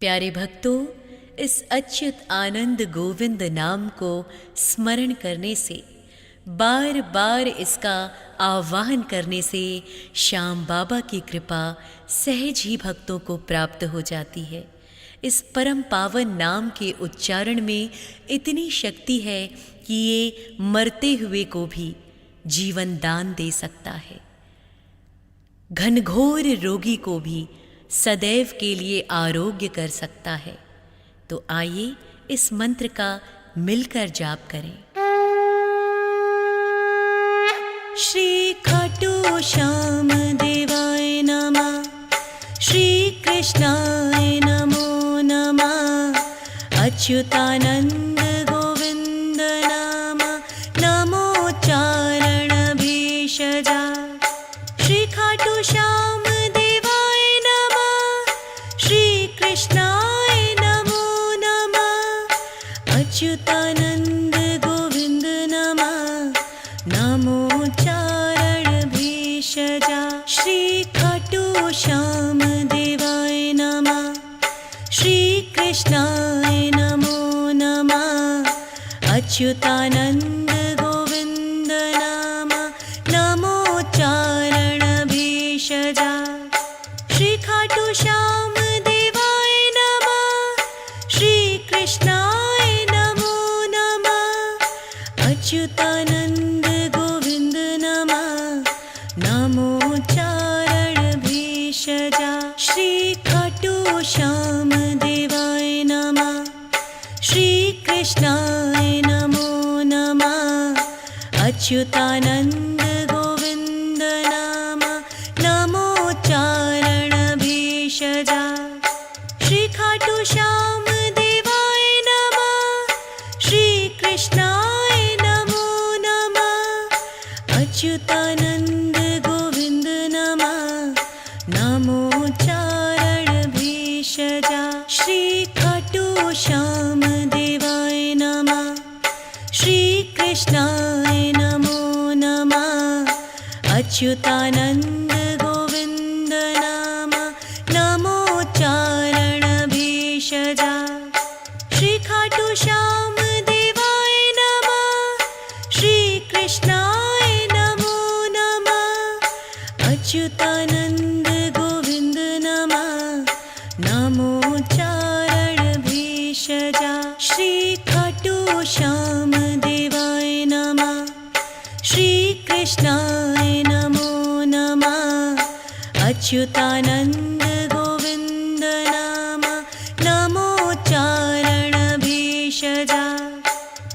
प्यारे भक्तों, इस अच्युत आनंद गोविंद नाम को स्मरण करने से, बार बार इसका आह्वान करने से श्याम बाबा की कृपा सहज ही भक्तों को प्राप्त हो जाती है। इस परम पावन नाम के उच्चारण में इतनी शक्ति है कि ये मरते हुए को भी जीवन दान दे सकता है, घनघोर रोगी को भी सदैव के लिए आरोग्य कर सकता है। तो आइए इस मंत्र का मिलकर जाप करें। श्री खाटू श्याम देवाय नमः, श्री कृष्णाय नमो नमः, अच्युतानंद गोविंद नाम नमोच्चारण भेषजा। श्री खाटू श्याम देवाय नमः, श्री कृष्णाय नमो नमः, अच्युतानंद गोविंद नमः नमोच्चारण भेषजा। श्री खाटू श्याम देवाय नमः, श्री कृष्णाय नमो नमः, अच्युतानंद गोविंद नमः नमोच्चारण भेषजा। श्री खाटू श्याम देवाय नमः, श्री कृष्णाय नमो नमः, अच्युतानंद गोविंद नमः नमोच्चारण भेषजा। श्री खाटू श्याम देवाय नमः, श्री कृष्णाय नमो नमः, अच्युतानंद गोविंद नमः नमोच्चारण भेषजा। श्री खाटू श्याम देवाय नमः, श्री कृष्णाय नमो नमः, अच्युतानंद गोविंद नमः नमोच्चारण भेषजा। श्री खाटू श्याम देवाय नमः, श्री कृष्णाय नमो नमः, अच्युतानंद गोविंद नमः नमोच्चारण भेषजा। श्री खाटू श्याम देवाय नमः, श्री कृष्णाय नमो नमः, अच्युतानंद गोविंद नमः नमोच्चारण भेषजा। श्री खाटू श्याम देवाय नमः, श्री कृष्णाय नमो नमः, अच्युतानंद गोविंद नमः नमोच्चारण भेषजा।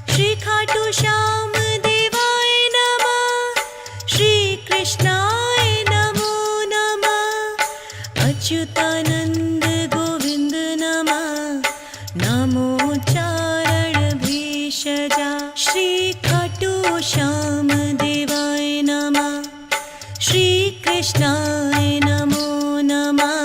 श्री खाटू श्याम देवाय नमः, श्री कृष्णाय नमो नमः, अच्युतानंद गोविंद नमः नमोच्चारण भेषजा। श्री खाटू श्याम देवाय नमः, श्री कृष्णाय नमो नमः,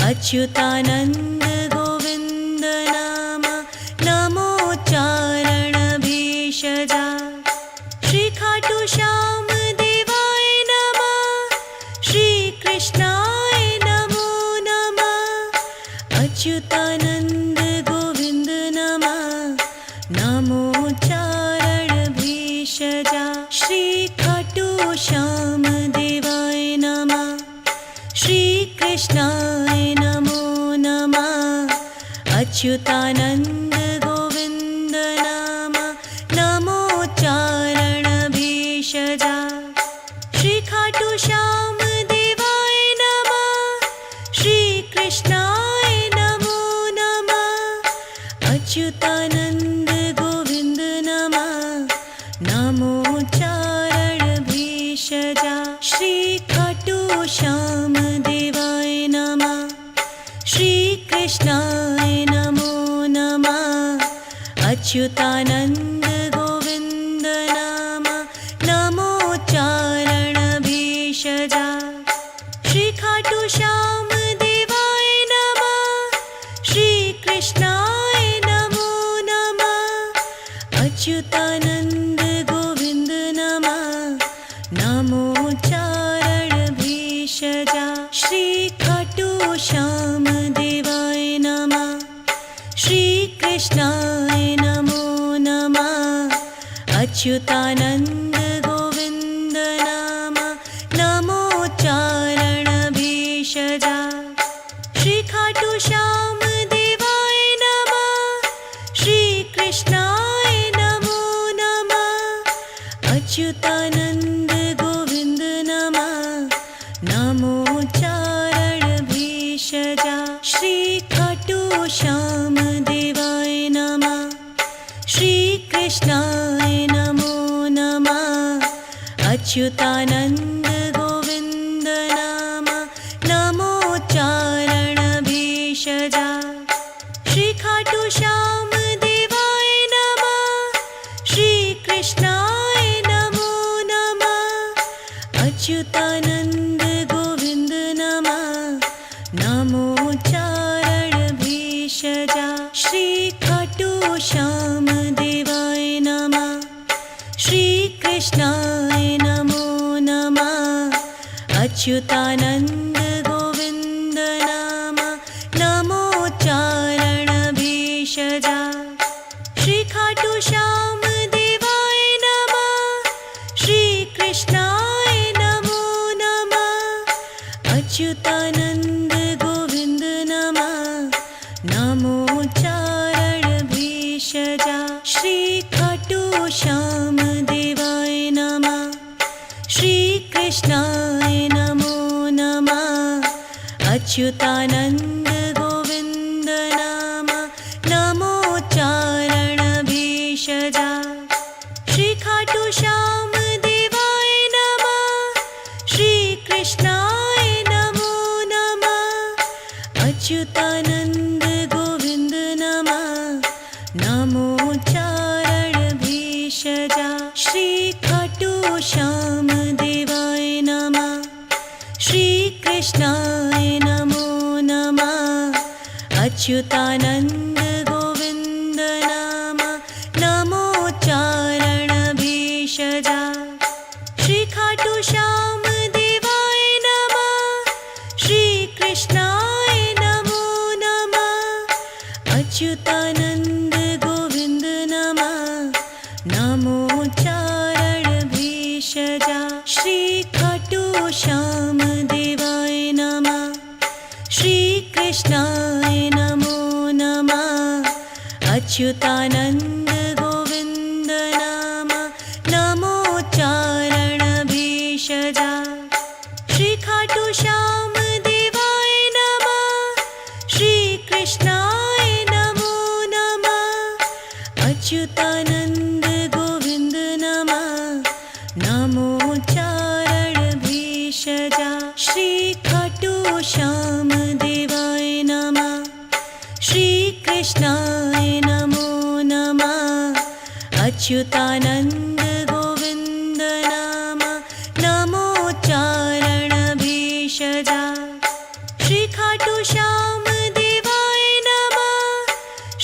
अच्युतानंद गोविंद नमः नमोच्चारण भेषजा। श्री खाटू श्याम देवाय नमः, श्री कृष्णाय नमो नमः, अच्युतानंद गोविंद नमः नमोच्चारण भेषजा। श्री खाटू श्याम देवाय नमः, श्री कृष्णाय नमो नमः, अच्युतानंद गोविंद नमः नमोच्चारण भेषजा। श्री खाटू श्याम देवाय नमः, श्री कृष्णाय नमो नमः, अच्युतानंद गोविंद नमः नमोच्चारण भेषजा। श्री खाटू श्याम देवाय नमः, श्री कृष्णाय नमो नमः, अच्युतानंद गोविंद नमः नमोच्चारण भेषजा। श्री खाटू श्याम देवाय नमः, श्री कृष्णाय नमो नमः, अच्युतानंद गोविंद नमः नमोच्चारण भेषजा। श्री खाटू श्याम देवाय नमः, कृष्णाय नमो नमः। अच्युतानन्द गोविन्द नाम नमोच्चारण भेषजा। श्री खाटू श्याम देवाय नमः। श्री कृष्णाय नमो नमः। अच्युतानन्द गोविन्द नमः नमोच्चारण भेषजा। श्री खाटू श्याम देवाय नमः। श्री कृष्णाय नमो नमः। अच्युतानन्द गोविन्द नाम नमोच्चारण भेषजा। श्री खाटू श्याम देवाय नमः। श्री कृष्णाय नमो नमः। अच्युतानन्द गोविन्द नमः नमोच्चारण भेषजा। श्री खाटू श्याम देवाय नमः। श्री कृष्णाय नमो नमः। अच्युतानन्द गोविन्द नाम नमोच्चारण भेषजा। श्री खाटू श्याम देवाय नमः। श्री कृष्णाय नमो नमः। अच्युतानन्द गोविन्द नमः नमोच्चारण भेषजा। श्री खाटू श्याम देवाय नमः। श्री कृष्णाय नमो नमः। अच्युतानन्द गोविन्द नाम नमोच्चारण भेषजा। श्री खाटू श्याम देवाय नमः। श्री कृष्णाय नमो नमः। अच्युतानन्द गोविन्द नमः नमोच्चारण भेषजा। श्री खाटू श्याम देवाय नमः। श्री कृष्णाय नमो नमः। अच्युतानन्द गोविन्द नाम नमोच्चारण भेषजा। श्री खाटू श्याम देवाय नमः। श्री कृष्णाय नमो नमः। अच्युतानन्द गोविन्द नमः नमोच्चारण भेषजा। श्री खाटू श्याम देवाय नमः। श्री कृष्णाय नमो नमः। अच्युतानन्द गोविन्द नाम नमोच्चारण भेषजा। श्री खाटू श्याम देवाय नमः। श्री कृष्णाय नमो नमः। अच्युतानन्द गोविन्द नमः नमोच्चारण भेषजा। श्री खाटू श्याम देवाय नमः। श्री कृष्णाय नमो नमः। अच्युतानन्द गोविन्द नाम नमोच्चारण भेषजा। श्री खाटू श्याम देवाय नमः।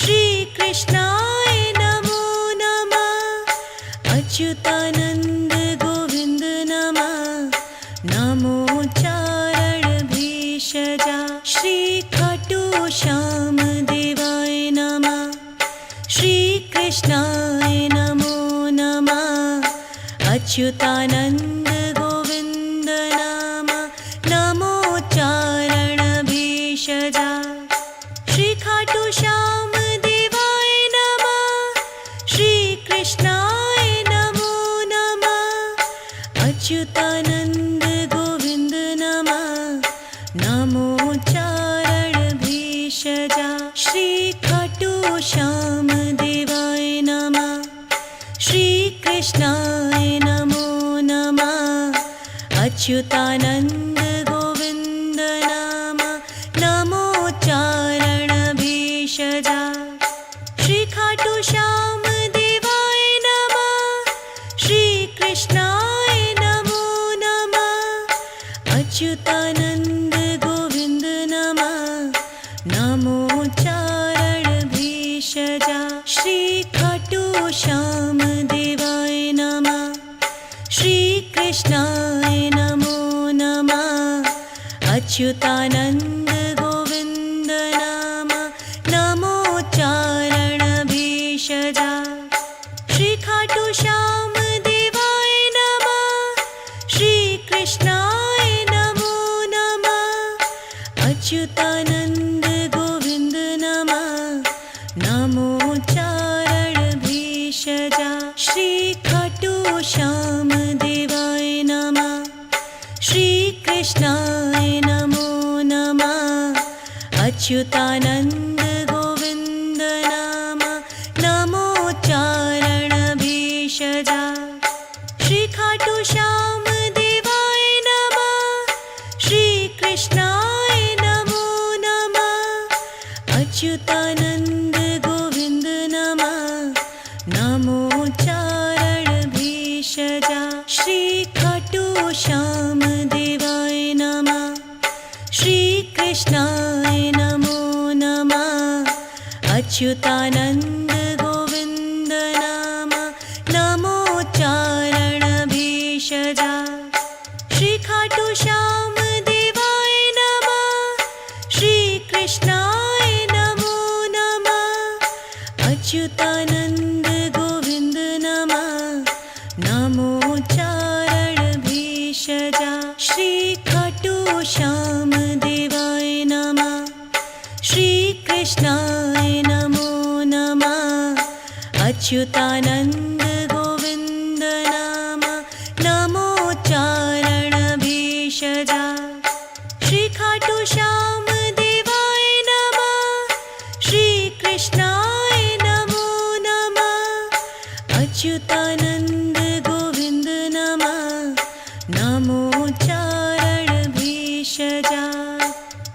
श्री कृष्णाय नमो नमः। अच्युतानन्द गोविन्द नमः नमोच्चारण भेषजा। श्री खाटू श्याम देवाय नमः। श्री कृष्णाय नमो नमः। अच्युतानन्द गोविन्द नाम नमोच्चारण भेषजा। श्री खाटू श्याम देवाय नमः। श्री कृष्णाय नमो नमः। अच्युतानन्द गोविन्द नमः नमोच्चारण भेषजा। श्री खाटू श्याम देवाय नमः। श्री कृष्णाय नमो नमः। अच्युतानन्द गोविन्द नाम नमोच्चारण भेषजा। श्री खाटू श्याम देवाय नमः। श्री कृष्णाय नमो नमः। अच्युतानन्द गोविन्द नमः नमोच्चारण भेषजा। श्री खाटू श्याम देवाय नमः। श्री कृष्णाय नमो नमः। अच्युतानन्द गोविन्द नाम नमोच्चारण अच्युतानन्द गोविन्द नाम नमोच्चारण भेषजा। श्री खाटू श्याम देवाय नमः, श्री कृष्णाय नमो नमः। अच्युतानन्द गोविन्द नमः नमोच्चारण भेषजा। श्री खाटू श्याम देवाय नमः, श्री कृष्णाय नमो नमः। अच्युतानन्द गोविन्द नाम नमोच्चारण भेषजा। श्री खाटू श्याम देवाय नमः, श्री कृष्णाय नमो नमः। अच्युतानन्द गोविन्द नमः नमोच्चारण भेषजा। श्री खाटू श्याम देवाय नमः, श्री कृष्णाय नमो नमः। अच्युतानन्द